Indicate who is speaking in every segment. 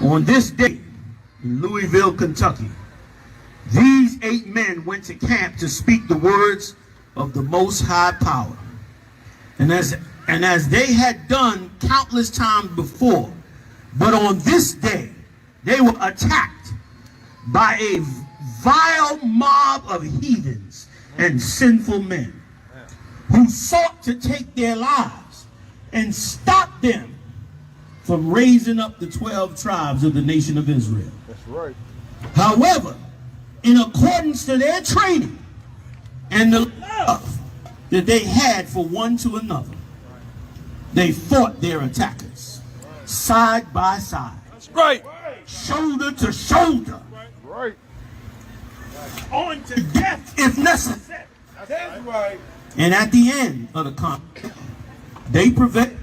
Speaker 1: On this day in Louisville, Kentucky, these 8 men went to camp to speak the words of the Most High Power. And as they had done countless times before, but on this day, they were attacked by a vile mob of heathens and sinful men who sought to take their lives and stop them from raising up the 12 tribes of the nation of Israel.
Speaker 2: That's right.
Speaker 1: However, in accordance to their training and the love that they had for one to another, they fought their attackers side by side.
Speaker 2: That's right.
Speaker 1: Shoulder to shoulder.
Speaker 2: Right.
Speaker 1: On to death if necessary.
Speaker 2: That's right.
Speaker 1: And at the end of the conflict, they prevailed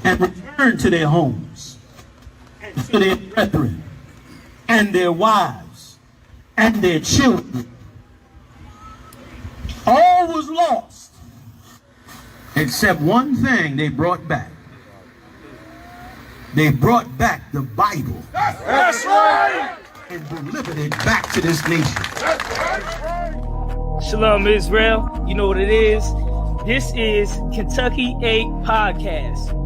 Speaker 1: and returned to their homes and to their brethren and their wives and their children. All was lost except one thing they brought back. They brought back the Bible.
Speaker 2: That's right.
Speaker 1: And delivered it back to this nation.
Speaker 3: Shalom Israel, you know what it is. This is Kentucky 8 Podcast.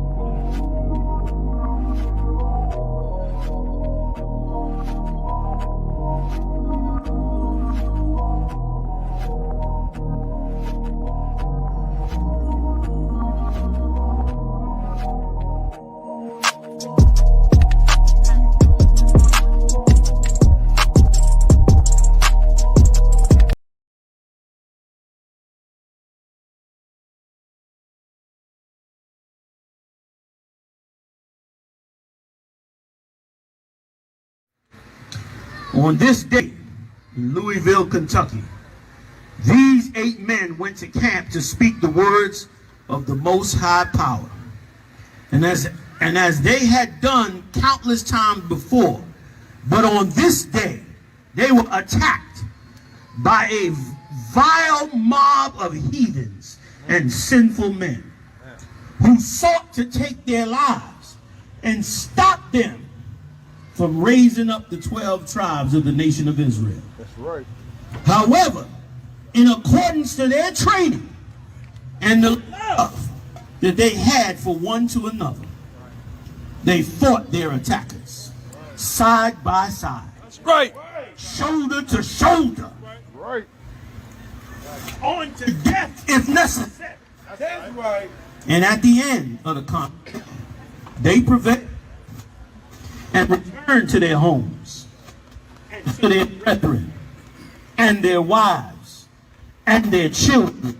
Speaker 1: On this day in Louisville, Kentucky, these 8 men went to camp to speak the words of the Most High Power. And as they had done countless times before, but on this day, they were attacked by a vile mob of heathens and sinful men who sought to take their lives and stop them from raising up the 12 tribes of the nation of Israel.
Speaker 2: That's right.
Speaker 1: However, in accordance to their training and the love that they had for one to another, they fought their attackers side by side.
Speaker 2: That's right.
Speaker 1: Shoulder to shoulder.
Speaker 2: Right.
Speaker 1: On to death if necessary.
Speaker 2: That's right.
Speaker 1: And at the end of the conflict, they prevailed and returned to their homes and to their brethren and their wives and their children.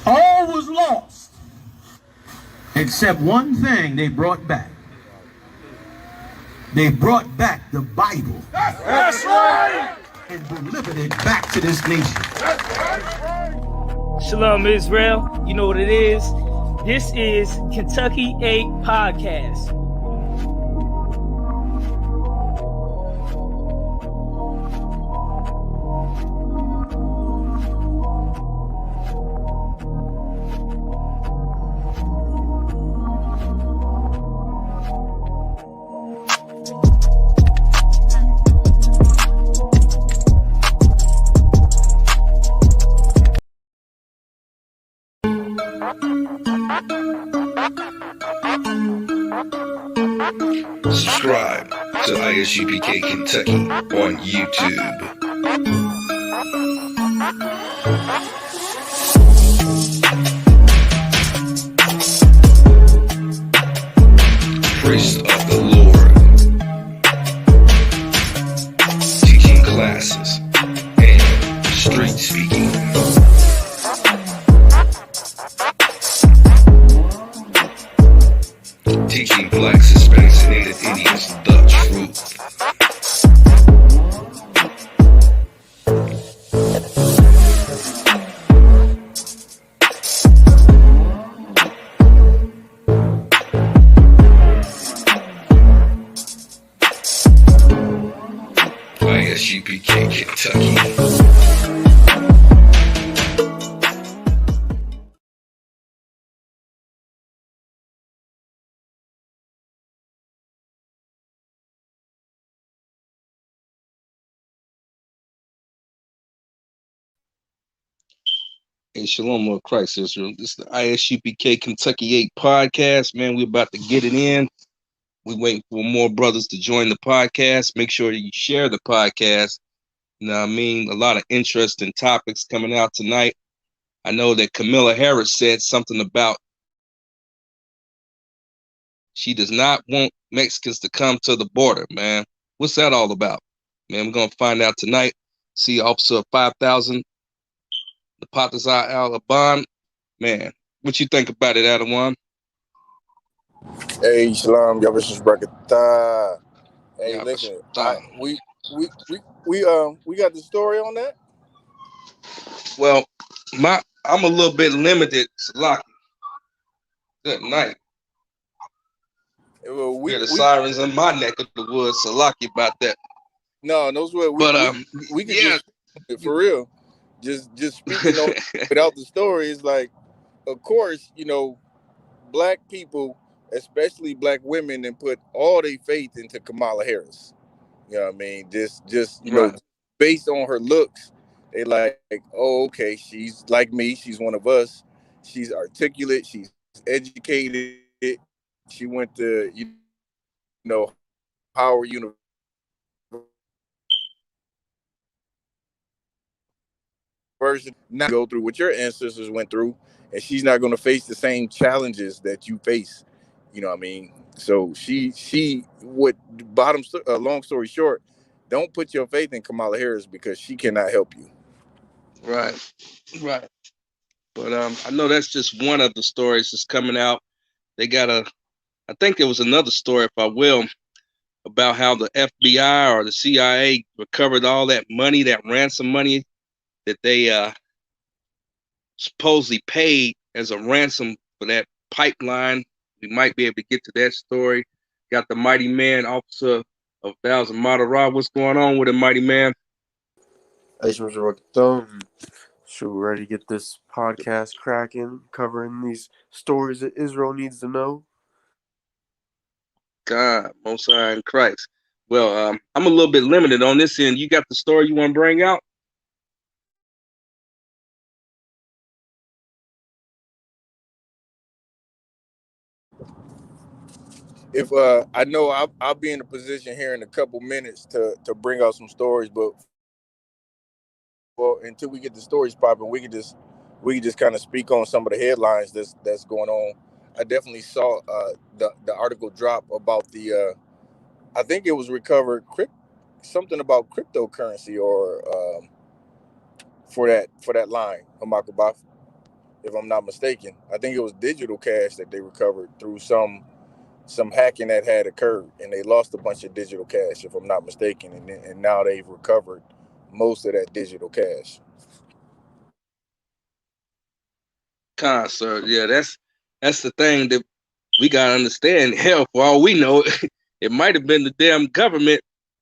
Speaker 1: All was lost except one thing they brought back. They brought back the Bible.
Speaker 2: That's right.
Speaker 1: And delivered it back to this nation.
Speaker 3: Shalom Israel, you know what it is. This is Kentucky 8 Podcast.
Speaker 4: Subscribe to ISUPK Kentucky on YouTube. Praise of the Lord. Teaching classes and street speaking. Teaching blacks, Hispanics, and Native Indians the truth. ISUPK Kentucky.
Speaker 5: Hey, Shalom, Lord Christ, Israel. This is the ISUPK Kentucky 8 podcast. Man, we're about to get it in. We're waiting for more brothers to join the podcast. Make sure you share the podcast. You know what I mean? A lot of interesting topics coming out tonight. I know that Camilla Harris said something about she does not want Mexicans to come to the border, man. What's that all about? Man, we're going to find out tonight. See Officer 5000, the Patazar al-Aban. Man, what you think about it, Adawan?
Speaker 6: Hey, Shalom, Yavash's Brakatah. Hey,
Speaker 5: Yeah,
Speaker 6: listen,
Speaker 5: but,
Speaker 6: we got the story on that.
Speaker 5: well, I'm a little bit limited, Salaki. Good night.
Speaker 6: Well,
Speaker 5: We hear the sirens in my neck of the woods, Salaki about that.
Speaker 6: no, those were we could
Speaker 5: yeah,
Speaker 6: just for real. Just speaking on without the story is like, of course, black people, especially black women, and put all their faith into Kamala Harris. You know what I mean? Just
Speaker 5: right.
Speaker 6: Based on her looks, they like, oh, okay, she's like me. She's one of us. She's articulate. She's educated. She went to, Howard University. Not go through what your ancestors went through, and she's not going to face the same challenges that you face. You know what I mean? So she would long story short, don't put your faith in Kamala Harris because she cannot help you.
Speaker 5: Right. But I know that's just one of the stories that's coming out. They got I think there was another story, if I will, about how the FBI or the CIA recovered all that money, that ransom money that they supposedly paid as a ransom for that pipeline. We might be able to get to that story. Got the mighty man, Officer of Thousand Madara. What's going on with it, mighty man?
Speaker 7: So we're ready to get this podcast cracking, covering these stories that Israel needs to know.
Speaker 5: God, Most High in Christ. Well, I'm a little bit limited on this end. You got the story you want to bring out?
Speaker 6: If I know I'll be in a position here in a couple minutes to bring out some stories, but until we get the stories popping, we can just kind of speak on some of the headlines that's going on. I definitely saw the article drop about the I think it was recovered something about cryptocurrency or for that line, Hamakabaf, if I'm not mistaken. I think it was digital cash that they recovered through some hacking that had occurred, and they lost a bunch of digital cash, if I'm not mistaken, and now they've recovered most of that digital cash.
Speaker 5: Sir. Yeah, that's the thing that we gotta understand. Hell, for all we know, it might have been the damn government,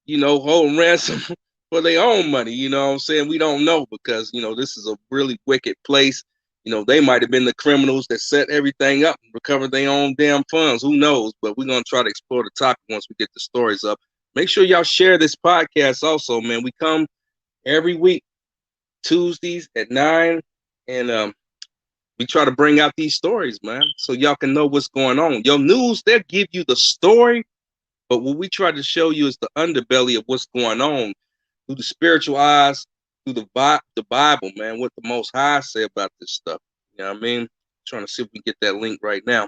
Speaker 5: holding ransom for their own money. You know what I'm saying? We don't know because this is a really wicked place. They might have been the criminals that set everything up and recovered their own damn funds. Who knows? But we're gonna try to explore the topic once we get the stories up. Make sure y'all share this podcast also, man. We come every week, Tuesdays at 9, and we try to bring out these stories, man, so y'all can know what's going on. Your news, they'll give you the story, but what we try to show you is the underbelly of what's going on through the spiritual eyes, through the Bible, man, what the Most High say about this stuff. You know what I mean? Trying to see if we get that link right now.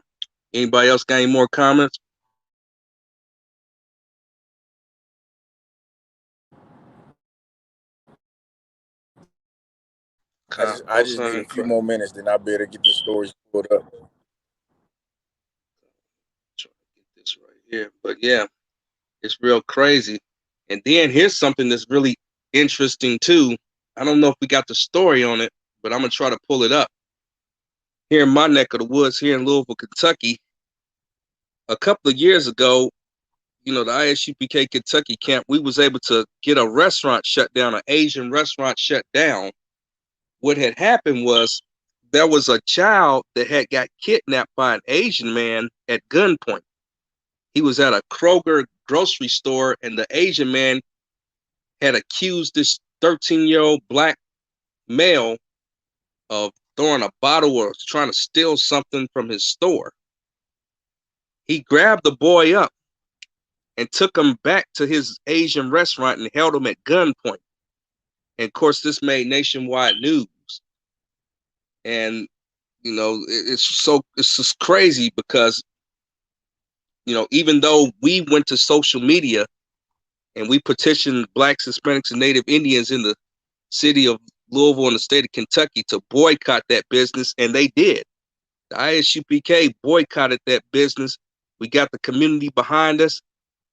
Speaker 5: Anybody else got any more comments?
Speaker 6: I just need a few more minutes, then I'll be able to get the stories pulled up.
Speaker 5: Try to get this right here. But yeah, it's real crazy. And then here's something that's really interesting too. I don't know if we got the story on it, but I'm gonna try to pull it up. Here in my neck of the woods, here in Louisville, Kentucky, a couple of years ago, the ISUPK Kentucky camp, we was able to get a restaurant shut down, an Asian restaurant shut down. What had happened was there was a child that had got kidnapped by an Asian man at gunpoint. He was at a Kroger grocery store, and the Asian man had accused this 13-year-old black male of throwing a bottle or trying to steal something from his store. He grabbed the boy up and took him back to his Asian restaurant and held him at gunpoint. And of course, this made nationwide news. And it's just crazy because even though we went to social media and we petitioned Blacks, Hispanics, and Native Indians in the city of Louisville and the state of Kentucky to boycott that business, and they did. The ISUPK boycotted that business. We got the community behind us,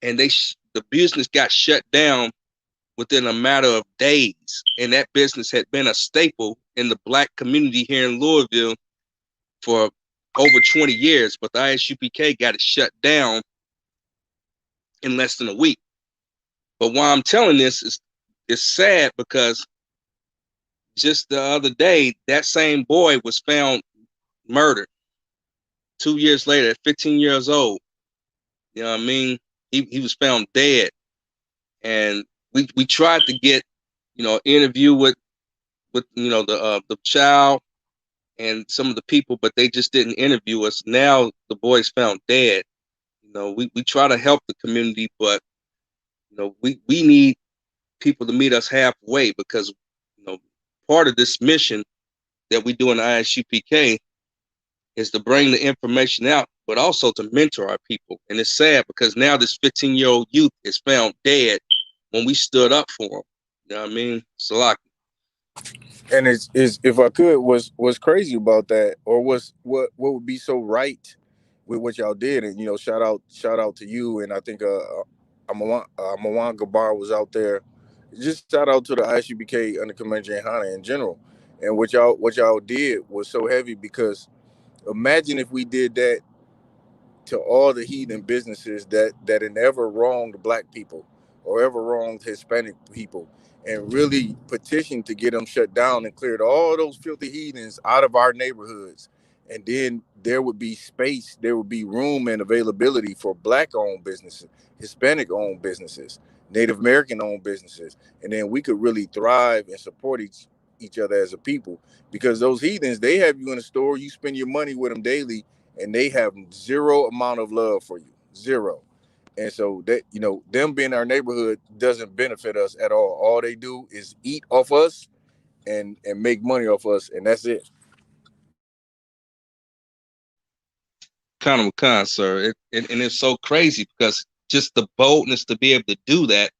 Speaker 5: and the business got shut down within a matter of days. And that business had been a staple in the Black community here in Louisville for over 20 years, but the ISUPK got it shut down in less than a week. But why I'm telling this is it's sad because just the other day, that same boy was found murdered 2 years later at 15 years old. You know what I mean? He was found dead. And we tried to get, an interview with the child and some of the people, but they just didn't interview us. Now the boy's found dead. We try to help the community, but we need people to meet us halfway because part of this mission that we do in the ISUPK is to bring the information out, but also to mentor our people. And it's sad because now this 15-year-old youth is found dead when we stood up for him. You know what I mean? Salaki.
Speaker 6: And it's if I could, what's crazy about that, or what would be so right with what y'all did, and shout out to you, and I think Amawan Gabar was out there. Just shout out to the ISUPK under Commander Jay Hanna in general, and what y'all did was so heavy because imagine if we did that to all the heathen businesses that had ever wronged Black people or ever wronged Hispanic people, and really petitioned to get them shut down and cleared all those filthy heathens out of our neighborhoods. And then there would be space, there would be room and availability for Black-owned businesses, Hispanic-owned businesses, Native American-owned businesses. And then we could really thrive and support each other as a people. Because those heathens, they have you in a store, you spend your money with them daily, and they have zero amount of love for you. Zero. And so that, them being in our neighborhood doesn't benefit us at all. All they do is eat off us and make money off us, and that's it.
Speaker 5: Kind of kind, sir. And it's so crazy because just the boldness to be able to do that,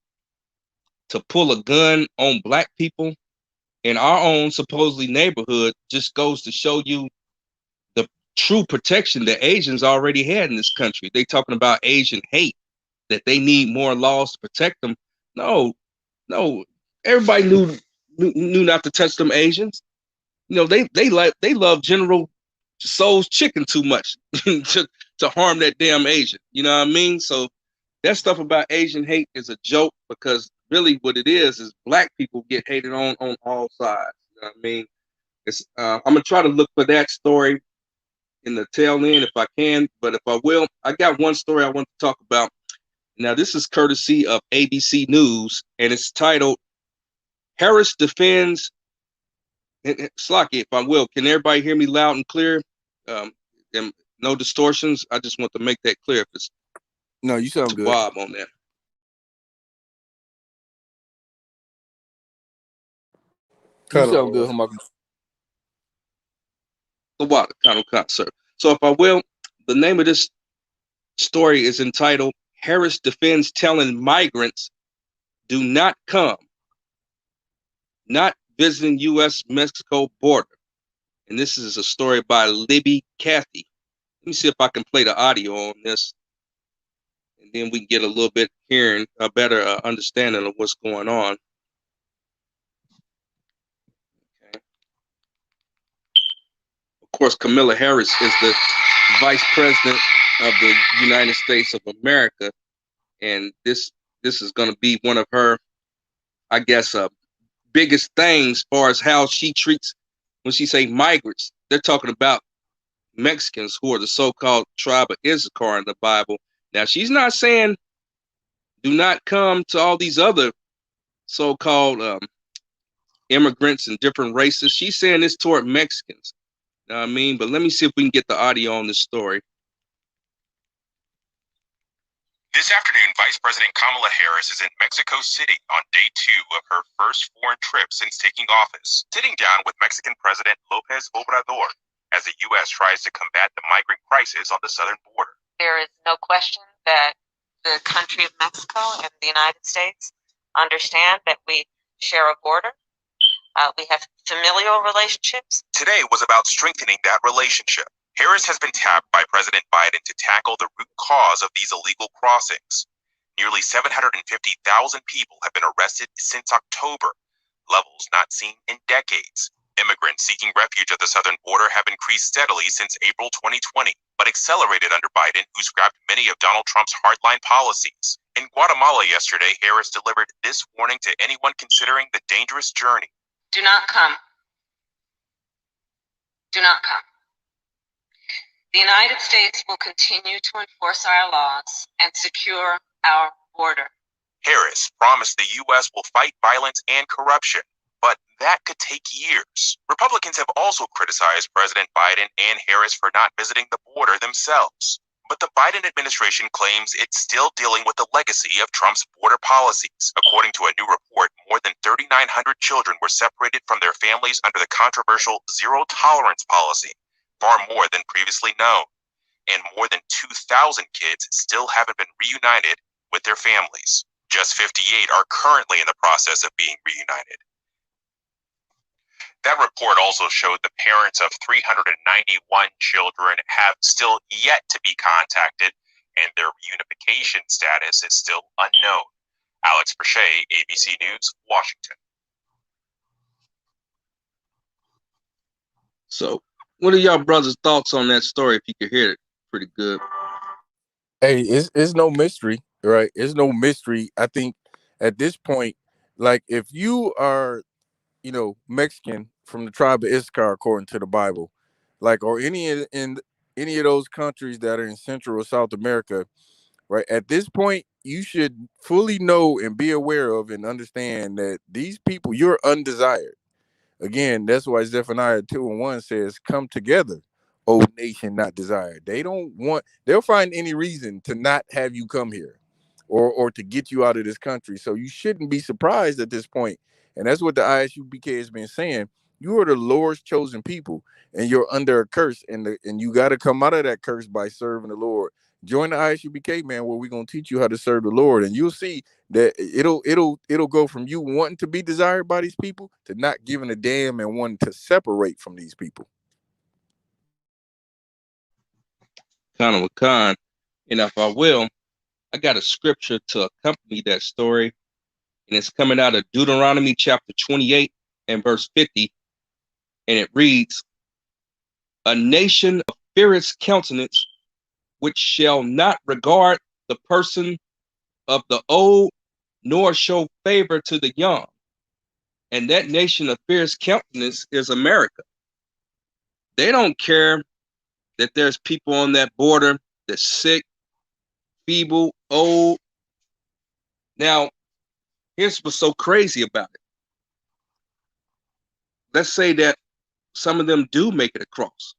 Speaker 5: to pull a gun on Black people in our own supposedly neighborhood, just goes to show you the true protection that Asians already had in this country. They talking about Asian hate, that they need more laws to protect them. No, everybody knew not to touch them Asians. They love General Tso's chicken too much to harm that damn Asian. You know what I mean? So that stuff about Asian hate is a joke because really what it is Black people get hated on all sides. You know what I mean? It's I'm gonna try to look for that story in the tail end if I can, but if I will, I got one story I want to talk about. Now, this is courtesy of ABC News, and it's titled, Harris Defends, Slocky, if I will, can everybody hear me loud and clear? And no distortions? I just want to make that clear. If it's
Speaker 6: no, you sound good.
Speaker 5: Bob on that.
Speaker 6: You sound good, Hamak.
Speaker 5: The water, sir. So if I will, the name of this story is entitled, Harris Defends Telling Migrants Do Not Come, Not Visiting U.S.-Mexico Border. And this is a story by Libby Cathy. Let me see if I can play the audio on this. And then we can get a little bit hearing, a better understanding of what's going on. Okay. Of course, Kamala Harris is the Vice President of the United States of America, and this is going to be one of her, I guess, biggest things as far as how she treats, when she say migrants, they're talking about Mexicans who are the so-called tribe of Issachar in the Bible. Now, she's not saying do not come to all these other so-called immigrants and different races. She's saying this toward Mexicans. You know what I mean? But let me see if we can get the audio on this story.
Speaker 8: This afternoon, Vice President Kamala Harris is in Mexico City on day 2 of her first foreign trip since taking office, sitting down with Mexican President López Obrador as the U.S. tries to combat the migrant crisis on the southern border.
Speaker 9: There is no question that the country of Mexico and the United States understand that we share a border. We have familial relationships.
Speaker 8: Today was about strengthening that relationship. Harris has been tapped by President Biden to tackle the root cause of these illegal crossings. Nearly 750,000 people have been arrested since October, levels not seen in decades. Immigrants seeking refuge at the southern border have increased steadily since April 2020, but accelerated under Biden, who scrapped many of Donald Trump's hardline policies. In Guatemala yesterday, Harris delivered this warning to anyone considering the dangerous journey.
Speaker 9: Do not come. Do not come. The United States will continue to enforce our laws and secure our border.
Speaker 8: Harris promised the U.S. will fight violence and corruption, but that could take years. Republicans have also criticized President Biden and Harris for not visiting the border themselves. But the Biden administration claims it's still dealing with the legacy of Trump's border policies. According to a new report, more than 3,900 children were separated from their families under the controversial zero tolerance policy, far more than previously known. And more than 2,000 kids still haven't been reunited with their families. Just 58 are currently in the process of being reunited. That report also showed the parents of 391 children have still yet to be contacted, and their reunification status is still unknown. Alex Brachet, ABC News, Washington.
Speaker 5: So, what are y'all brothers' thoughts on that story? If you could hear it, pretty good.
Speaker 6: Hey, it's no mystery, right? It's no mystery. I think at this point, like if you are, Mexican from the tribe of Issachar, according to the Bible, like, or in any of those countries that are in Central or South America, right? At this point, you should fully know and be aware of and understand that these people, you're undesired. Again, that's why Zephaniah 2:1 says, "Come together, O nation not desired." They'll find any reason to not have you come here or to get you out of this country. So you shouldn't be surprised at this point. And that's what the ISUBK has been saying. You are the Lord's chosen people, and you're under a curse, and you got to come out of that curse by serving the Lord. Join the ISUBK, man, where we're gonna teach you how to serve the Lord, and you'll see that it'll go from you wanting to be desired by these people to not giving a damn and wanting to separate from these people.
Speaker 5: Kind of a con. And if I will, I got a scripture to accompany that story, and it's coming out of Deuteronomy chapter 28 and verse 50, and it reads, "A nation of fierce countenance, which shall not regard the person of the old, nor show favor to the young." And that nation of fierce countenance is America. They don't care that there's people on that border that's sick, feeble, old. Now, here's what's so crazy about it. Let's say that some of them do make it across.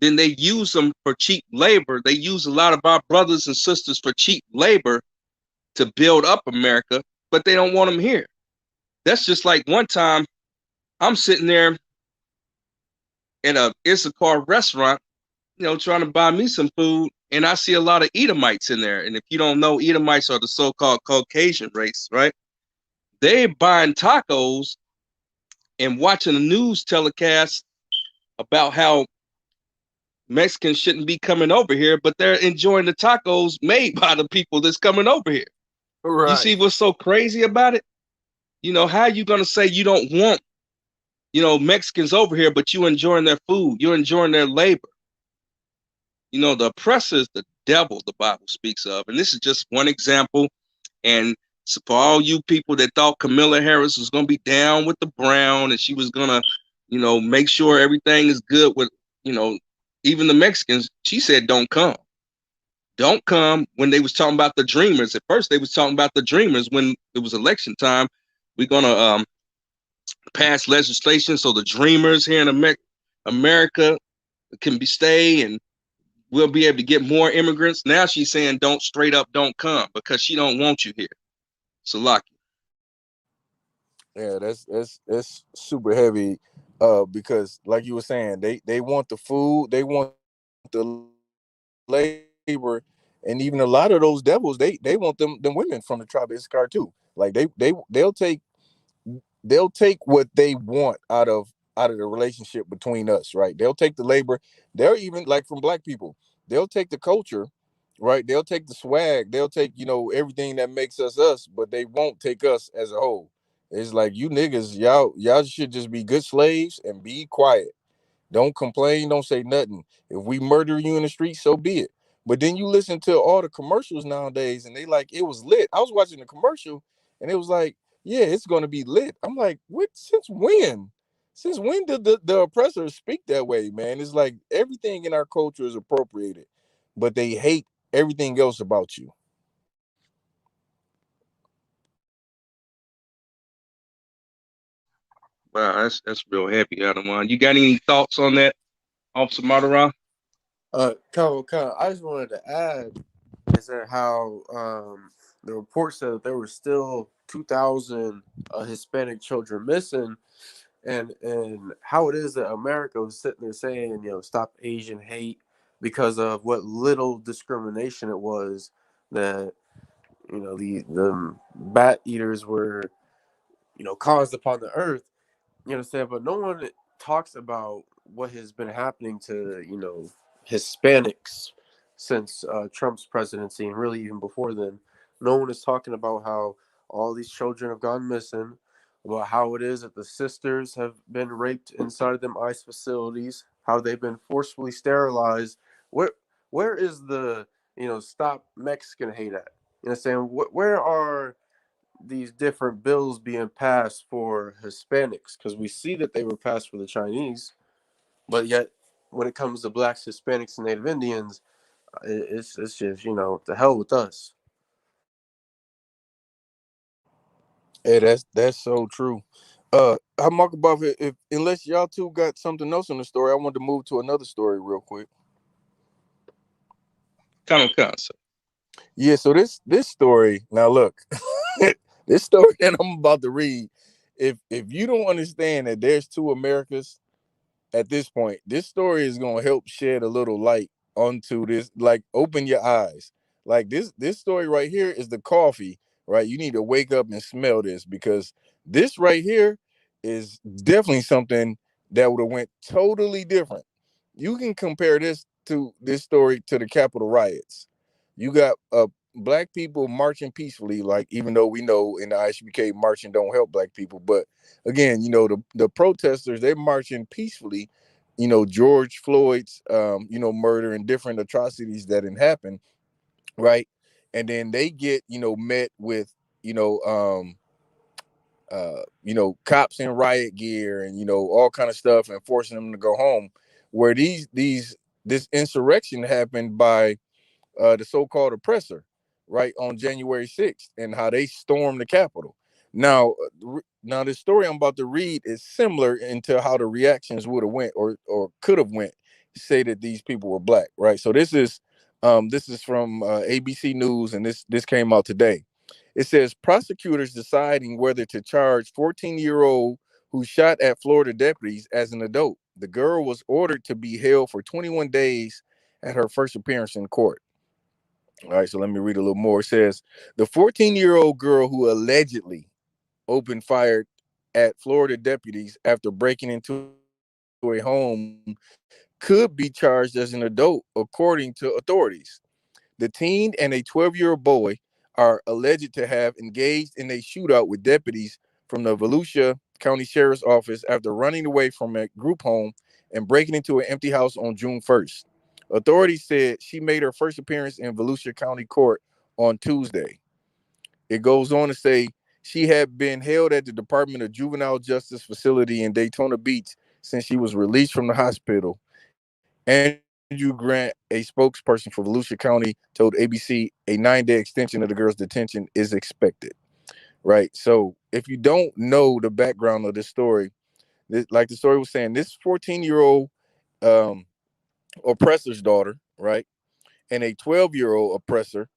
Speaker 5: Then they use them for cheap labor. They use a lot of our brothers and sisters for cheap labor to build up America, but they don't want them here. That's just like one time I'm sitting there in a Issachar restaurant, trying to buy me some food, and I see a lot of Edomites in there. And if you don't know, Edomites are the so-called Caucasian race, right? They're buying tacos and watching the news telecast about how Mexicans shouldn't be coming over here, but they're enjoying the tacos made by the people that's coming over here. Right. You see what's so crazy about it? How are you going to say you don't want, Mexicans over here, but you enjoying their food, you're enjoying their labor? The oppressor is the devil the Bible speaks of. And this is just one example. And so for all you people that thought Kamala Harris was going to be down with the brown and she was going to, make sure everything is good with, even the Mexicans, she said, don't come. Don't come. When they was talking about the dreamers, at first they was talking about the dreamers when it was election time. We're going to pass legislation so the dreamers here in America can stay, and we'll be able to get more immigrants. Now she's saying don't come because she don't want you here. So lucky.
Speaker 6: Yeah, that's super heavy. Because like you were saying, they want the food, they want the labor, and even a lot of those devils, they want them women from the tribe of Issachar too. Like they'll take what they want out of the relationship between us, right? They'll take the labor. They'll even, like, from black people, they'll take the culture, right? They'll take the swag. They'll take, everything that makes us us, but they won't take us as a whole. It's like, you niggas, y'all should just be good slaves and be quiet. Don't complain. Don't say nothing. If we murder you in the street, so be it. But then you listen to all the commercials nowadays, and they like, it was lit. I was watching the commercial, and it was like, yeah, it's going to be lit. I'm like, what? Since when? Since when did the oppressors speak that way, man? It's like everything in our culture is appropriated, but they hate everything else about you.
Speaker 5: Wow, that's real heavy, Adawan. You got any thoughts on that, Officer Madara?
Speaker 7: Kyle, I just wanted to add is that how the report said that there were still 2,000 Hispanic children missing, and how it is that America was sitting there saying, stop Asian hate because of what little discrimination it was that the bat eaters were caused upon the earth. You understand? But no one talks about what has been happening to, Hispanics since Trump's presidency, and really even before then. No one is talking about how all these children have gone missing, about how it is that the sisters have been raped inside of them ICE facilities, how they've been forcefully sterilized. Where is the, stop Mexican hate at? You know what I'm saying? Where are these different bills being passed for Hispanics? Because we see that they were passed for the Chinese, but yet when it comes to blacks, Hispanics, and Native Indians, it's just, the hell with us.
Speaker 6: Hey, that's so true. I'm Mark above it. If unless y'all two got something else on the story, I want to move to another story real quick.
Speaker 5: Come on, sir.
Speaker 6: Yeah, so this story, now look, this story that I'm about to read, if you don't understand that there's two Americas at this point, this story is gonna help shed a little light onto this, like open your eyes. Like this story right here is the coffee, right? You need to wake up and smell this, because this right here is definitely something that would have went totally different. You can compare this story to the Capitol riots. You got black people marching peacefully, like, even though we know in the ISBK marching don't help black people, but again, the protesters, they're marching peacefully. George Floyd's murder and different atrocities that had happened, right? And then they get met with cops in riot gear and all kind of stuff, and forcing them to go home. Where this insurrection happened by the so-called oppressor, right, on January 6th, and how they stormed the Capitol. Now the story I'm about to read is similar into how the reactions would have went or could have went, say that these people were black, right? So this is from ABC News, and this came out today. It says prosecutors deciding whether to charge 14-year-old who shot at Florida deputies as an adult. The girl was ordered to be held for 21 days at her first appearance in court. All right, so let me read a little more. It says the 14-year-old girl who allegedly opened fire at Florida deputies after breaking into a home could be charged as an adult, according to authorities. The teen and a 12-year-old boy are alleged to have engaged in a shootout with deputies from the Volusia County Sheriff's Office after running away from a group home and breaking into an empty house on June 1st. Authorities said she made her first appearance in Volusia County Court on Tuesday. It goes on to say she had been held at the Department of Juvenile Justice facility in Daytona Beach since she was released from the hospital. Andrew Grant, a spokesperson for Volusia County, told ABC a 9-day extension of the girl's detention is expected. right? So if you don't know the background of this story, like the story was saying, this 14-year-old oppressor's daughter, right, and a 12-year-old oppressor,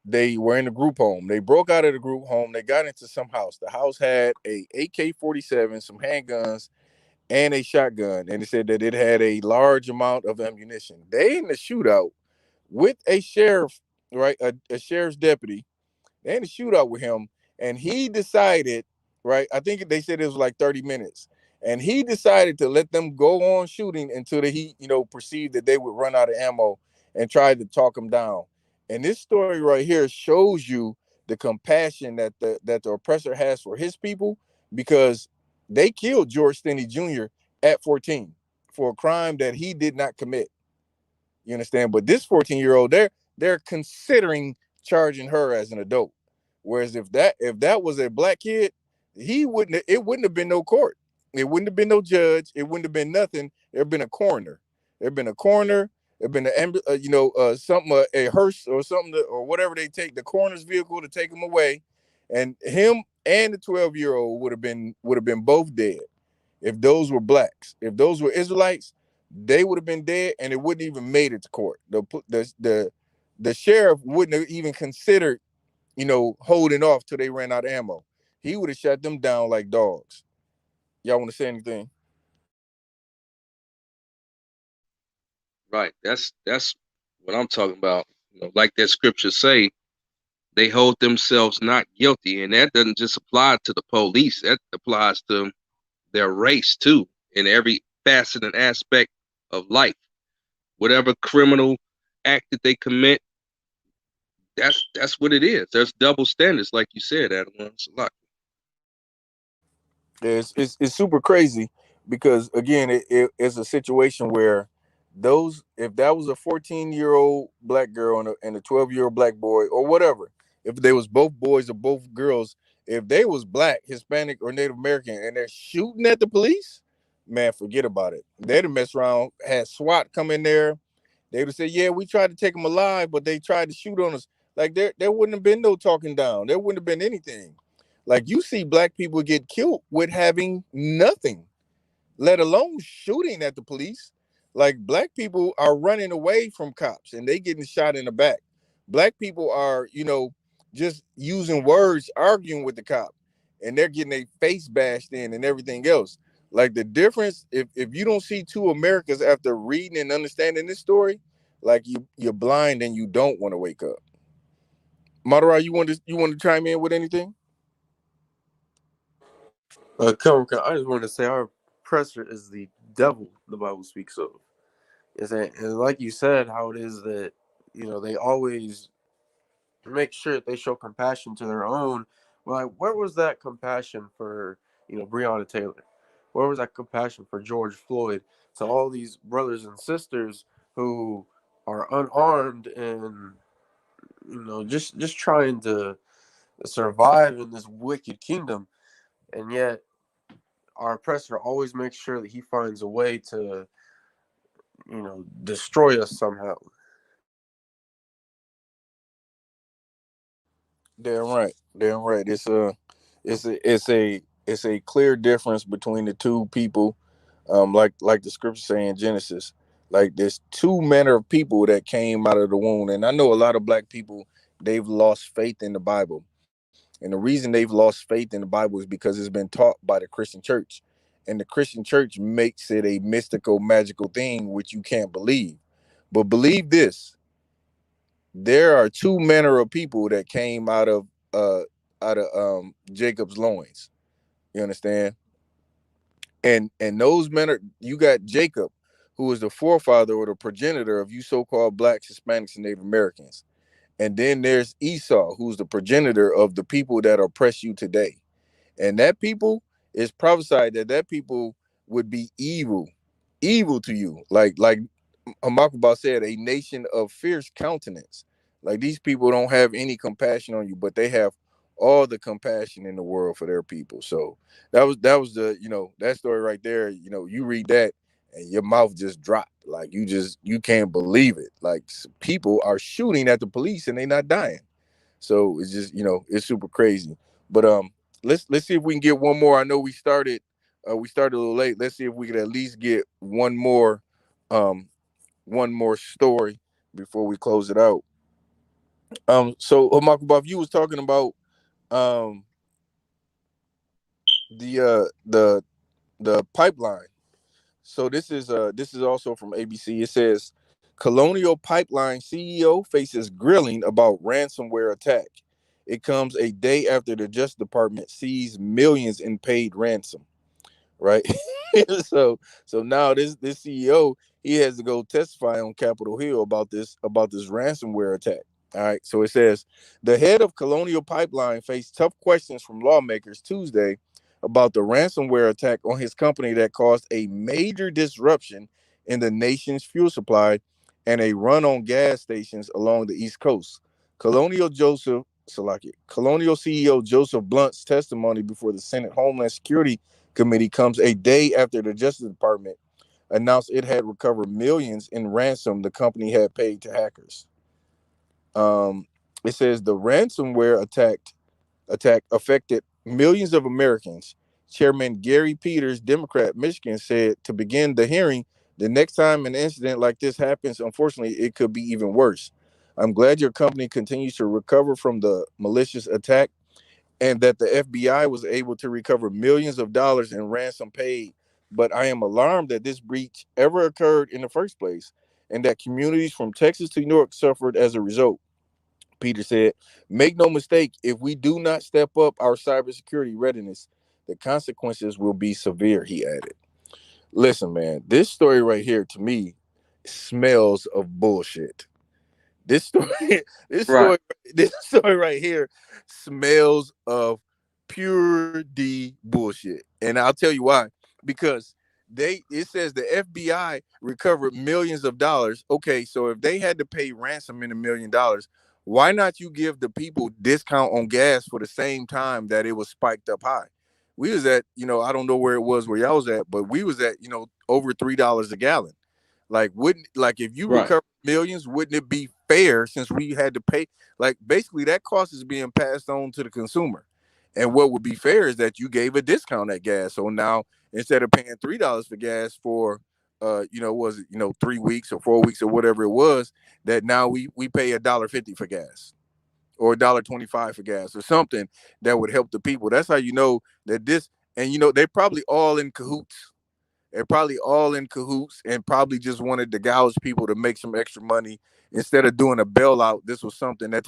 Speaker 6: they were in a group home. They broke out of the group home. They got into some house. The house had a AK-47, some handguns, and a shotgun. And it said that it had a large amount of ammunition. They in the shootout with a sheriff, right, a sheriff's deputy. They in a shootout with him, and he decided, right, I think they said it was like 30 minutes, and he decided to let them go on shooting until he, perceived that they would run out of ammo, and tried to talk them down. And this story right here shows you the compassion that the oppressor has for his people, because they killed George Stinney Jr. at 14 for a crime that he did not commit. You understand? But this 14-year-old, they're considering charging her as an adult. Whereas if that was a black kid, it wouldn't have been no court. It wouldn't have been no judge. It wouldn't have been nothing. There'd been a coroner. There'd been a coroner. There'd been something, a hearse or something, or whatever they take, the coroner's vehicle to take him away, and him and the 12-year-old would have been both dead. If those were blacks, if those were Israelites, they would have been dead, and it wouldn't even made it to court. The sheriff wouldn't have even considered, holding off till they ran out of ammo. He would have shot them down like dogs. Y'all want to say anything?
Speaker 5: Right. That's what I'm talking about. Like that scripture say, they hold themselves not guilty, and that doesn't just apply to the police. That applies to their race too, in every facet and aspect of life. Whatever criminal act that they commit, that's what it is. There's double standards, like you said, Adam. It's a lot.
Speaker 6: It's super crazy, because again, it's a situation where if that was a 14-year-old black girl and a 12-year-old black boy, or whatever, if they was both boys or both girls, if they was black, Hispanic, or Native American, and they're shooting at the police, man, forget about it. They'd have messed around, had SWAT come in there. They would have said, yeah, we tried to take them alive, but they tried to shoot on us. Like, there wouldn't have been no talking down. There wouldn't have been anything. Like, you see black people get killed with having nothing, let alone shooting at the police. Like, black people are running away from cops and they getting shot in the back. Black people are, just using words, arguing with the cop, and they're getting their face bashed in and everything else. Like, the difference, if you don't see two Americas after reading and understanding this story, like, you're blind and you don't want to wake up. Madara, you want to chime in with anything?
Speaker 7: I just want to say our oppressor is the devil the Bible speaks of. And like you said, how it is that, they always make sure that they show compassion to their own. Well, like, where was that compassion for, Breonna Taylor? Where was that compassion for George Floyd? To all these brothers and sisters who are unarmed and, just trying to survive in this wicked kingdom. And yet our oppressor always makes sure that he finds a way to, destroy us somehow.
Speaker 6: Damn right. It's a clear difference between the two people. Like the scripture say in Genesis, like, there's two manner of people that came out of the womb. And I know a lot of black people, they've lost faith in the Bible. And the reason they've lost faith in the Bible is because it's been taught by the Christian church. And the Christian church makes it a mystical, magical thing, which you can't believe. But believe this: there are two manner of people that came out of Jacob's loins. You understand? And those men you got Jacob, who is the forefather or the progenitor of you so-called blacks, Hispanics, and Native Americans. And then there's Esau, who's the progenitor of the people that oppress you today. And that people is prophesied that people would be evil to you. Like Hamakubah said, a nation of fierce countenance. Like, these people don't have any compassion on you, but they have all the compassion in the world for their people. So that was the, that story right there. You read that and your mouth just dropped. Like, you can't believe it. Like, people are shooting at the police and they're not dying. So it's just, it's super crazy. But let's see if we can get one more. I know we started a little late. Let's see if we could at least get one more story before we close it out. So Michael Buff, you was talking about the pipeline. So this is also from ABC. It says Colonial Pipeline CEO faces grilling about ransomware attack. It comes a day after the Justice Department seized millions in paid ransom. Right. so now this CEO, he has to go testify on Capitol Hill about this ransomware attack. All right. So it says the head of Colonial Pipeline faced tough questions from lawmakers Tuesday about the ransomware attack on his company that caused a major disruption in the nation's fuel supply and a run on gas stations along the East Coast. Colonial CEO Joseph Blunt's testimony before the Senate Homeland Security Committee comes a day after the Justice Department announced it had recovered millions in ransom the company had paid to hackers. It says the ransomware attack affected millions of Americans. Chairman Gary Peters, Democrat, Michigan, said to begin the hearing, the next time an incident like this happens, unfortunately, it could be even worse. I'm glad your company continues to recover from the malicious attack and that the FBI was able to recover millions of dollars in ransom paid. But I am alarmed that this breach ever occurred in the first place and that communities from Texas to New York suffered as a result. Peter said, make no mistake, if we do not step up our cybersecurity readiness, the consequences will be severe, he added. Listen, man, this story right here to me smells of bullshit. This story right here smells of pure D bullshit. And I'll tell you why. Because it says the FBI recovered millions of dollars. Okay, so if they had to pay ransom in $1 million, why not you give the people discount on gas for the same time that it was spiked up high? We was at, I don't know where it was where y'all was at, but we was at, over $3 a gallon. Like, if you recover millions, wouldn't it be fair since we had to pay? Like, basically that cost is being passed on to the consumer. And what would be fair is that you gave a discount at gas. So now instead of paying $3 for gas for 3 weeks or 4 weeks or whatever it was, that now we pay $1.50 for gas or $1.25 for gas or something that would help the people. That's how you know that this, and they're probably all in cahoots. They're probably all in cahoots and probably just wanted to gouge people to make some extra money instead of doing a bailout. This was something that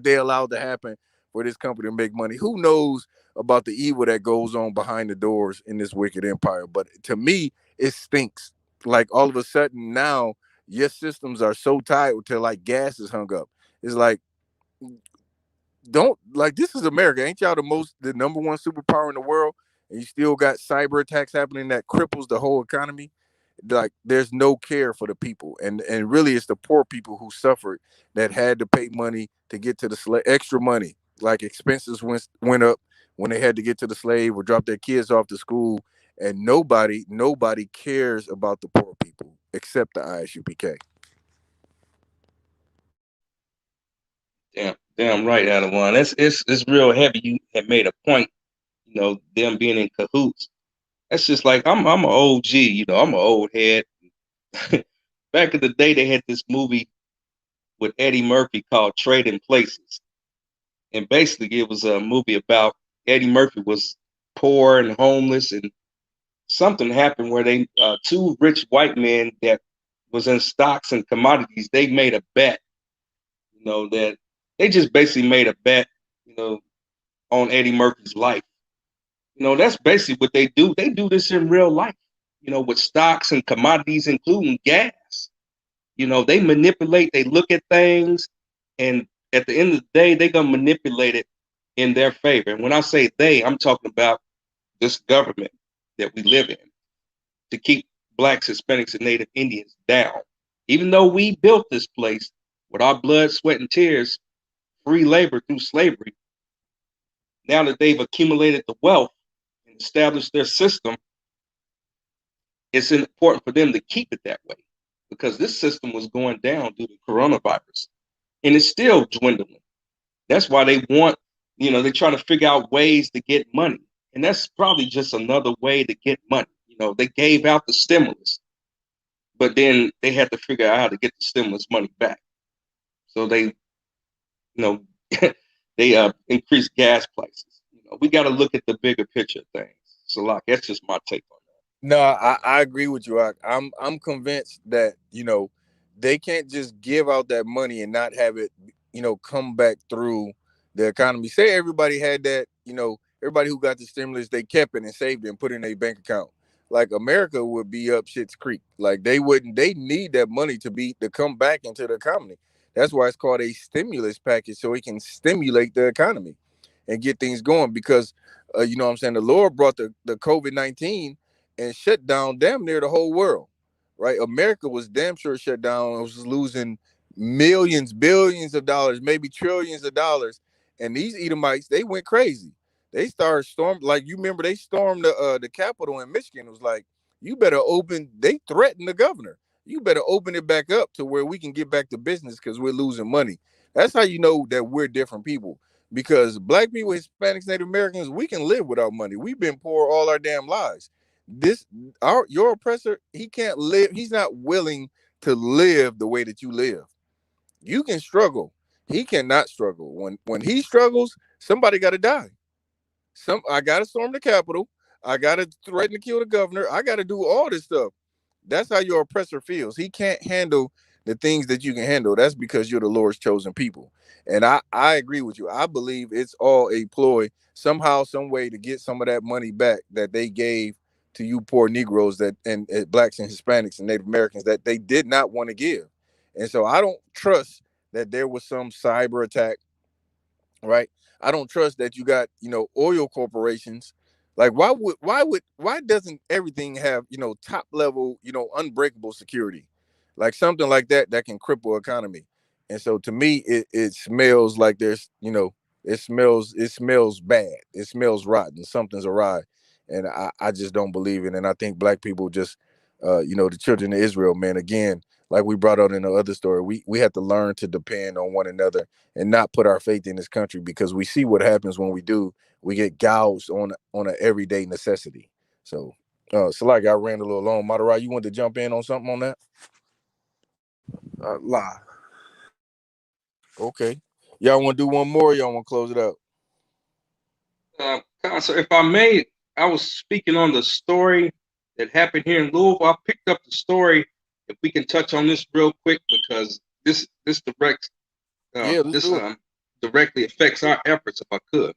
Speaker 6: they allowed to happen for this company to make money. Who knows about the evil that goes on behind the doors in this wicked empire? But to me, it stinks. Like, all of a sudden now your systems are so tight to like gas is hung up. It's like, this is America. Ain't y'all the number one superpower in the world? And you still got cyber attacks happening that cripples the whole economy. Like, there's no care for the people. And really it's the poor people who suffered that had to pay money to get to the extra money. Like, expenses went up when they had to get to the slave or drop their kids off to school. And nobody cares about the poor people except the ISUPK.
Speaker 5: Damn right, Adawan. It's real heavy. You have made a point, them being in cahoots. That's just like, I'm an OG, I'm an old head. Back in the day, they had this movie with Eddie Murphy called Trading Places. And basically it was a movie about Eddie Murphy was poor and homeless, and something happened where they two rich white men that was in stocks and commodities, they made a bet, that they just basically made a bet, on Eddie Murphy's life. That's basically what they do. They do this in real life, with stocks and commodities, including gas. They manipulate, they look at things, and at the end of the day, they're going to manipulate it in their favor. And when I say they, I'm talking about this government that we live in to keep Blacks, Hispanics, and Native Indians down. Even though we built this place with our blood, sweat, and tears, free labor through slavery, now that they've accumulated the wealth and established their system, it's important for them to keep it that way, because this system was going down due to coronavirus, and it's still dwindling. That's why they want, they're trying to figure out ways to get money. And that's probably just another way to get money. They gave out the stimulus, but then they had to figure out how to get the stimulus money back. So they, they increased gas prices. We got to look at the bigger picture of things. So, like, that's just my take on that.
Speaker 6: No, I agree with you. I'm convinced that they can't just give out that money and not have it come back through the economy. Say everybody had that, everybody who got the stimulus, they kept it and saved it and put it in their bank account. Like, America would be up shit's creek. Like, they need that money to come back into the economy. That's why it's called a stimulus package, so it can stimulate the economy and get things going. Because the Lord brought the COVID-19 and shut down damn near the whole world, right? America was damn sure shut down. It was losing millions, billions of dollars, maybe trillions of dollars. And these Edomites, they went crazy. They started storming, like, you remember they stormed the Capitol in Michigan. It was like, you better open, they threatened the governor. You better open it back up to where we can get back to business because we're losing money. That's how you know that we're different people. Because Black people, Hispanics, Native Americans, we can live without money. We've been poor all our damn lives. Your oppressor, he can't live. He's not willing to live the way that you live. You can struggle. He cannot struggle. When he struggles, somebody got to die. I got to storm the Capitol. I got to threaten to kill the governor. I got to do all this stuff. That's how your oppressor feels. He can't handle the things that you can handle. That's because you're the Lord's chosen people. And I agree with you. I believe it's all a ploy, somehow, some way, to get some of that money back that they gave to you poor Negroes and Blacks and Hispanics and Native Americans that they did not want to give. And so I don't trust that there was some cyber attack, right? I don't trust that you got, oil corporations. Like, why doesn't everything have, top level, unbreakable security? Like something like that can cripple economy. And so to me, it smells like there's, it smells bad. It smells rotten. Something's awry. And I just don't believe it. And I think Black people just, the children of Israel, man, again, like we brought out in the other story, we have to learn to depend on one another and not put our faith in this country, because we see what happens when we do. We get gouged on an everyday necessity. So, like I ran a little long. Matarai, you want to jump in on something on that?
Speaker 7: Lie.
Speaker 6: Okay. Y'all want to do one more? Or y'all want to close it out?
Speaker 5: So if I may, I was speaking on the story that happened here in Louisville. I picked up the story. If we can touch on this real quick, because this directly affects our efforts. If I could.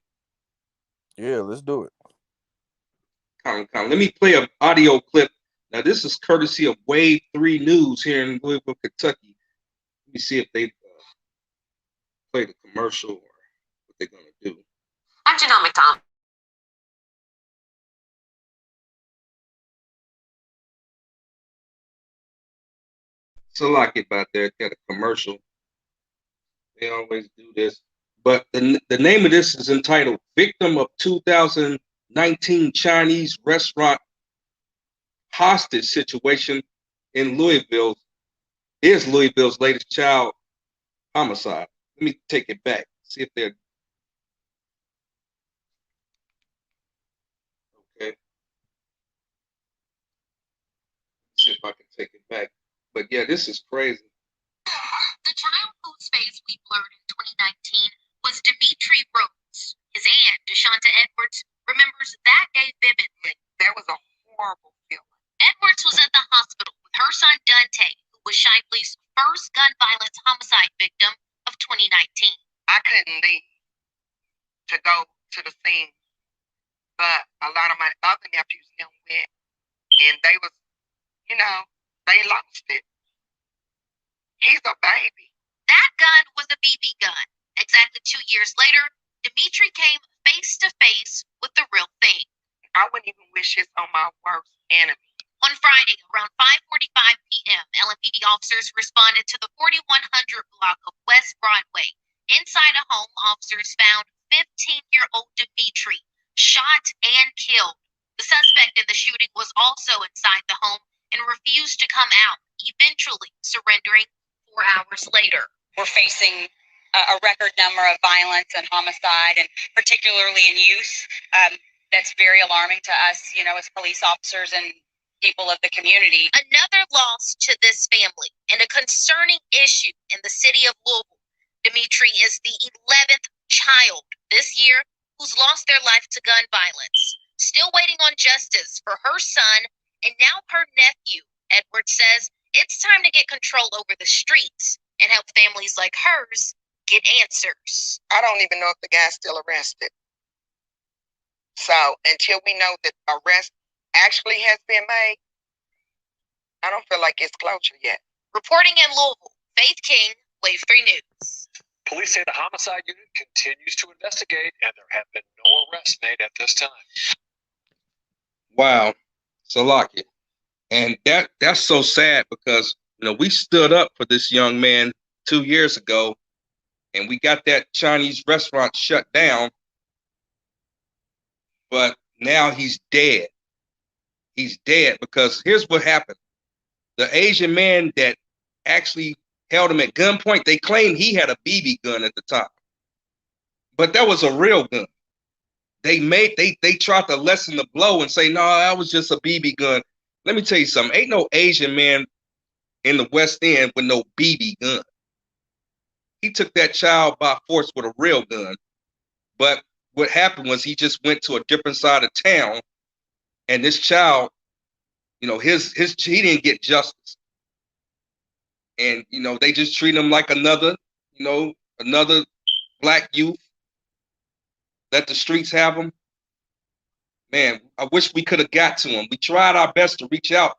Speaker 6: Yeah, let's do it.
Speaker 5: Let me play an audio clip. Now, this is courtesy of Wave 3 News here in Louisville, Kentucky. Let me see if they play the commercial or what they're going to do.
Speaker 9: I'm Janelle McDonald.
Speaker 5: So like it about there, got a commercial. They always do this. But the name of this is entitled Victim of 2019 Chinese Restaurant Hostage Situation in Louisville. Is Louisville's latest child homicide. Let me take it back. See if they're okay. See if I can take it back. But yeah, this is crazy.
Speaker 9: The child whose face we blurred in 2019 was Dimitri Rhodes. His aunt, Deshonta Edwards, remembers that day vividly. There was a horrible feeling. Edwards was at the hospital with her son Dante, who was Shively's first gun violence homicide victim of 2019.
Speaker 10: I couldn't leave to go to the scene, but a lot of my other nephews went, and they was, they lost it. He's a baby.
Speaker 9: That gun was a BB gun. Exactly 2 years later, Dimitri came face to face with the real thing.
Speaker 10: I wouldn't even wish this on my worst enemy.
Speaker 9: On Friday, around 5:45 p.m., LMPD officers responded to the 4100 block of West Broadway. Inside a home, officers found 15-year-old Dimitri shot and killed. The suspect in the shooting was also inside the home and refused to come out, eventually surrendering 4 hours later.
Speaker 11: We're facing
Speaker 9: a record number of violence and homicide, and particularly in youth. That's very alarming to us, as police officers and people of the community. Another loss to this family and a concerning issue in the city of Louisville, Dimitri, is the 11th child this year who's lost their life to gun violence. Still waiting on justice for her son and now her nephew. Edwards says it's time to get control over the streets and help families like hers get answers.
Speaker 10: I don't even know if the guy's still arrested. So until we know that arrest actually has been made, I don't feel like it's closure yet.
Speaker 9: Reporting in Louisville, Faith King, Wave 3 News.
Speaker 11: Police say the homicide unit continues to investigate, and there have been no arrests made at this time.
Speaker 5: Wow, Salaki. And that's so sad because, we stood up for this young man 2 years ago, and we got that Chinese restaurant shut down, but now he's dead. He's dead because here's what happened. The Asian man that actually held him at gunpoint, they claimed he had a BB gun at the time, but that was a real gun. They tried to lessen the blow and say, no, that was just a BB gun. Let me tell you something. Ain't no Asian man in the West End with no BB gun. He took that child by force with a real gun. But what happened was he just went to a different side of town, and this child, he didn't get justice. And, they just treat him like another black youth. Let the streets have him. Man, I wish we could have got to him. We tried our best to reach out.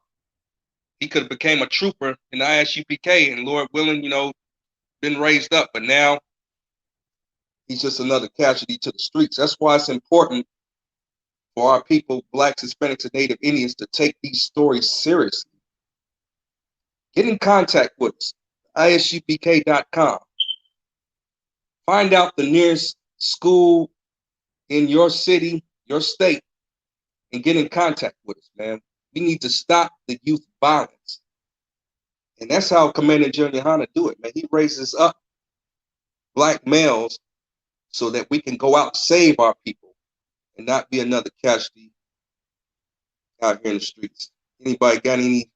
Speaker 5: He could have became a trooper in the ISUPK, and Lord willing, been raised up. But now he's just another casualty to the streets. That's why it's important for our people, Blacks, Hispanics, and Native Indians, to take these stories seriously. Get in contact with us, isupk.com. Find out the nearest school in your city, your state, and get in contact with us, man. We need to stop the youth violence. And that's how Commander General Yohana do it, man. He raises up black males so that we can go out and save our people and not be another casualty out here in the streets. Anybody got any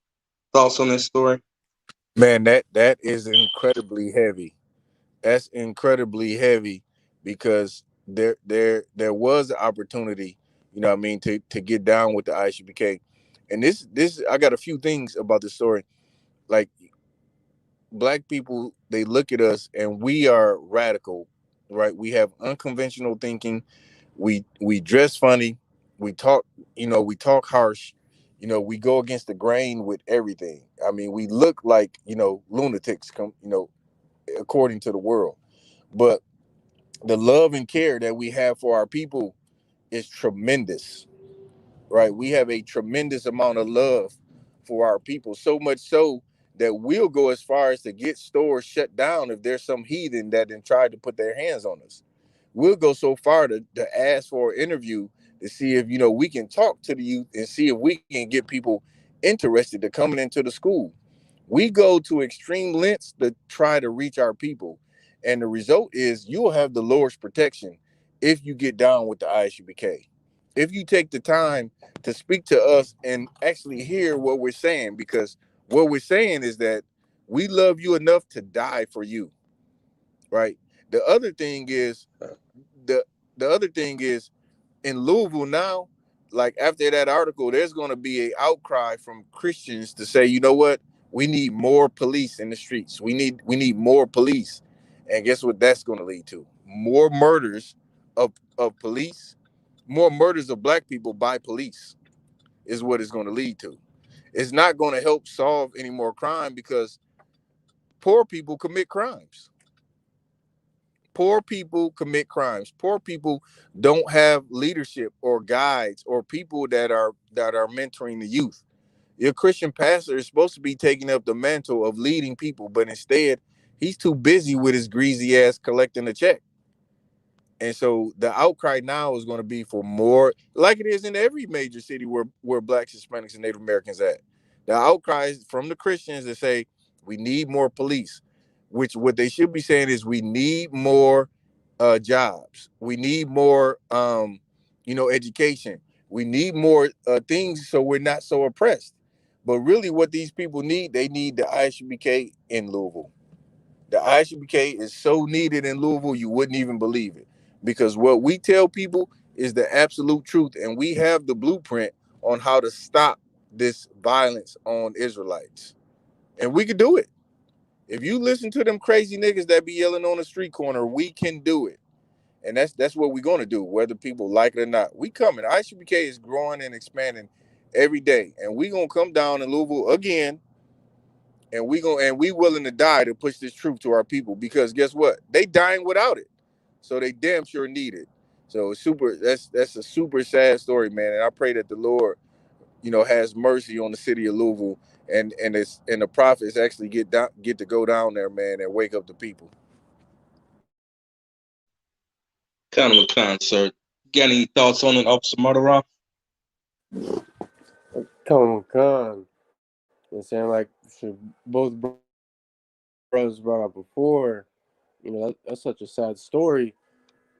Speaker 5: thoughts on that story?
Speaker 6: Man, that is incredibly heavy. That's incredibly heavy because there was an opportunity, to get down with the ISUPK. And this I got a few things about the story. Like, black people, they look at us and we are radical, right? We have unconventional thinking. We dress funny. We talk harsh. We go against the grain with everything. I mean, we look like, lunatics, according to the world. But the love and care that we have for our people is tremendous, right? We have a tremendous amount of love for our people, so much so that we'll go as far as to get stores shut down if there's some heathen that then tried to put their hands on us. We'll go so far to ask for an interview to see if, we can talk to the youth and see if we can get people interested to coming into the school. We go to extreme lengths to try to reach our people. And the result is you'll have the Lord's protection if you get down with the ISUPK. If you take the time to speak to us and actually hear what we're saying, because what we're saying is that we love you enough to die for you, right? The other thing is in Louisville now, like after that article, there's going to be an outcry from Christians to say, you know what? We need more police in the streets. We need more police. And guess what that's going to lead to? More murders of police, more murders of black people by police is what it's going to lead to. It's not going to help solve any more crime because poor people commit crimes. Poor people commit crimes. Poor people don't have leadership or guides or people that are mentoring the youth. Your Christian pastor is supposed to be taking up the mantle of leading people, but instead he's too busy with his greasy ass collecting a check. And so the outcry now is going to be for more, like it is in every major city where Blacks, Hispanics, and Native Americans at. The outcry is from the Christians that say we need more police. which what they should be saying is we need more jobs. We need more education. We need more things so we're not so oppressed. But really what these people need, they need the ISUBK in Louisville. The ISUBK is so needed in Louisville, you wouldn't even believe it. Because what we tell people is the absolute truth, and we have the blueprint on how to stop this violence on Israelites. And we could do it. If you listen to them crazy niggas that be yelling on the street corner, we can do it. And that's what we're gonna do, whether people like it or not. We coming. ISUBK is growing and expanding every day. And we gonna come down in Louisville again, and we willing to die to push this truth to our people, because guess what? They dying without it. So they damn sure need it. So that's a super sad story, man. And I pray that the Lord, has mercy on the city of Louisville, and the prophets actually get to go down there, man, and wake up the people.
Speaker 5: Khan, sir. Got any thoughts on it, Officer Murderoff?
Speaker 7: Khan. And saying like both brothers brought up before, that's such a sad story,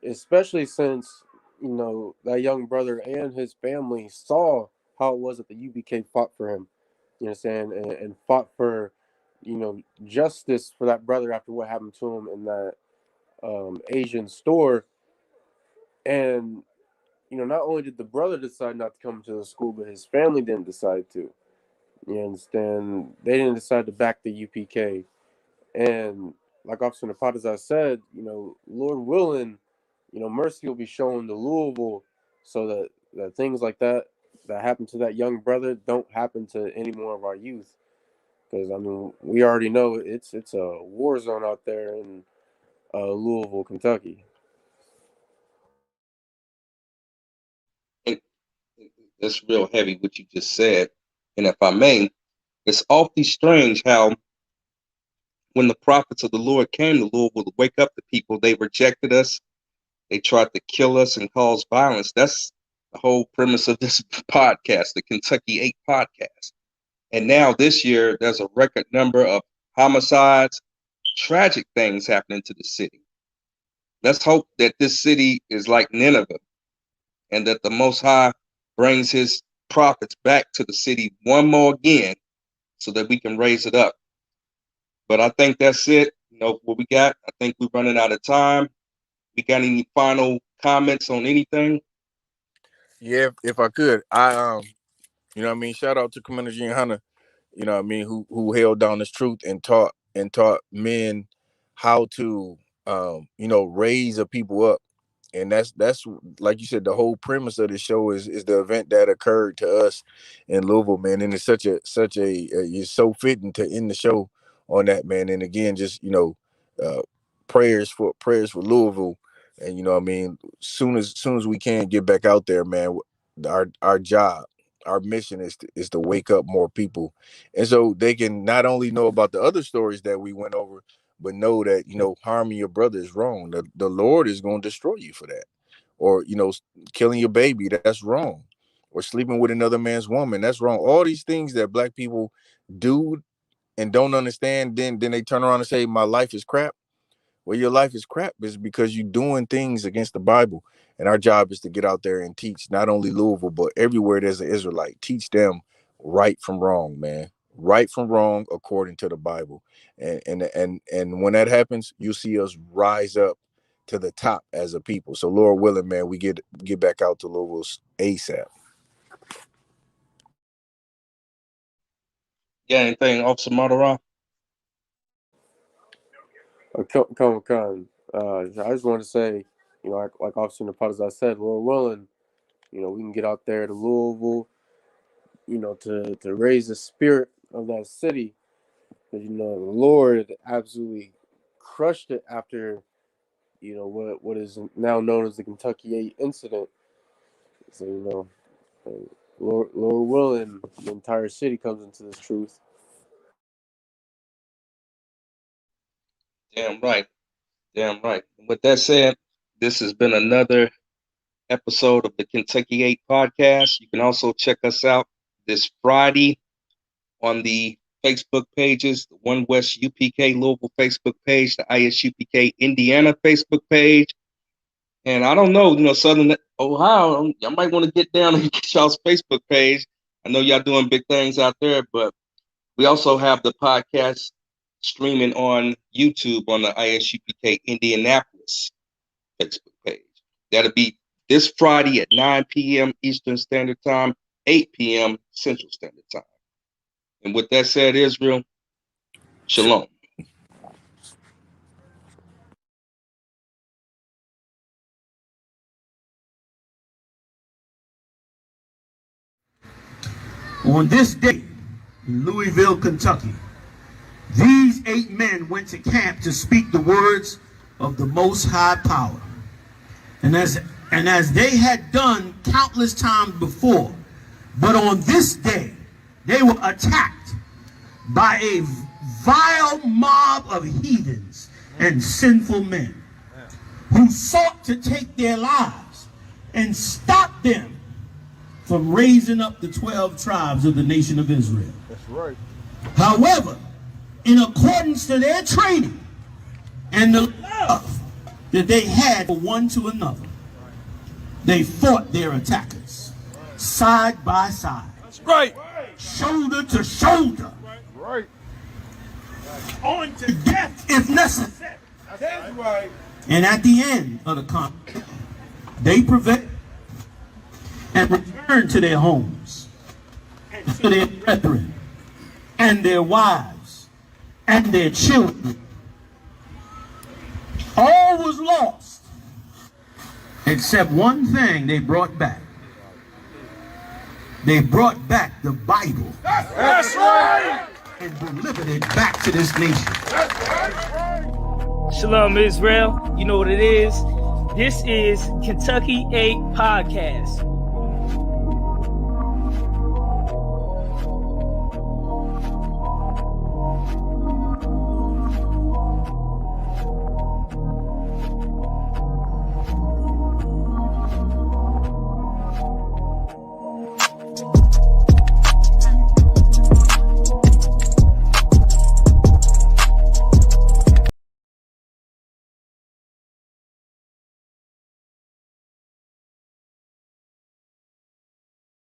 Speaker 7: especially since that young brother and his family saw how it was that the UBK fought for him, and fought for justice for that brother after what happened to him in that Asian store. And not only did the brother decide not to come to the school, but his family didn't decide to. You understand? They didn't decide to back the UPK. And like Officer Napata said, Lord willing, mercy will be shown to Louisville, so that things like that happened to that young brother don't happen to any more of our youth. Because we already know it's a war zone out there in Louisville, Kentucky.
Speaker 5: That's real heavy what you just said. And if I may, it's awfully strange how when the prophets of the Lord came to Louisville to wake up the people, they rejected us. They tried to kill us and cause violence. That's the whole premise of this podcast, the Kentucky 8 podcast. And now this year, there's a record number of homicides, tragic things happening to the city. Let's hope that this city is like Nineveh, and that the Most High brings his prophets back to the city one more again so that we can raise it up. But I think that's it. What we got. I think we're running out of time. We got any final comments on anything?
Speaker 6: Yeah, if I could, shout out to Commander Gene Hunter, who held down this truth and taught men how to raise a people up. And that's like you said, the whole premise of the show is the event that occurred to us in Louisville, man. And it's such a it's so fitting to end the show on that, man. And again, just prayers for Louisville, and soon as we can get back out there, man. Our job, our mission is to wake up more people, and so they can not only know about the other stories that we went over, but know that harming your brother is wrong. The Lord is going to destroy you for that. Or killing your baby, that's wrong. Or sleeping with another man's woman, that's wrong. All these things that black people do and don't understand, then they turn around and say my life is crap. Well, your life is crap is because you're doing things against the Bible. And our job is to get out there and teach not only Louisville, but everywhere there's an Israelite. Teach them right from wrong, man. Right from wrong according to the Bible. And when that happens, you'll see us rise up to the top as a people. So Lord willing, man, we get back out to Louisville ASAP.
Speaker 5: Yeah, anything, Officer Murderoff?
Speaker 7: Con. I just want to say, like Officer Napata said, Lord willing, we can get out there to Louisville, to raise the spirit of that city. Because, the Lord absolutely crushed it after, what is now known as the Kentucky 8 incident. So, Lord willing, the entire city comes into this truth.
Speaker 5: Damn right. With that said, this has been another episode of the Kentucky 8 podcast. You can also check us out this Friday on the Facebook pages, the One West UPK Louisville Facebook page, the ISUPK Indiana Facebook page. And I don't know, Southern Ohio, y'all might want to get down and get y'all's Facebook page. I know y'all doing big things out there, but we also have the podcast streaming on YouTube on the ISUPK Indianapolis Facebook page. That'll be this Friday at 9 p.m. Eastern Standard Time, 8 p.m. Central Standard Time. And with that said, Israel, shalom.
Speaker 1: On this day in Louisville, Kentucky, these 8 men went to camp to speak the words of the Most High Power. And as they had done countless times before, but on this day, they were attacked by a vile mob of heathens and sinful men who sought to take their lives and stop them from raising up the 12 tribes of the nation of Israel.
Speaker 2: That's right.
Speaker 1: However, in accordance to their training and the love that they had for one to another, they fought their attackers side by side.
Speaker 2: That's right.
Speaker 1: Shoulder to shoulder.
Speaker 2: Right.
Speaker 1: On to death if necessary.
Speaker 2: That's right.
Speaker 1: And at the end of the conflict, they prevailed and returned to their homes and to their brethren and their wives and their children. All was lost except one thing they brought back. They brought back the Bible.
Speaker 2: That's right.
Speaker 1: And delivered it back to this nation.
Speaker 2: That's right.
Speaker 3: Shalom, Israel. You know what it is. This is Kentucky 8 Podcast.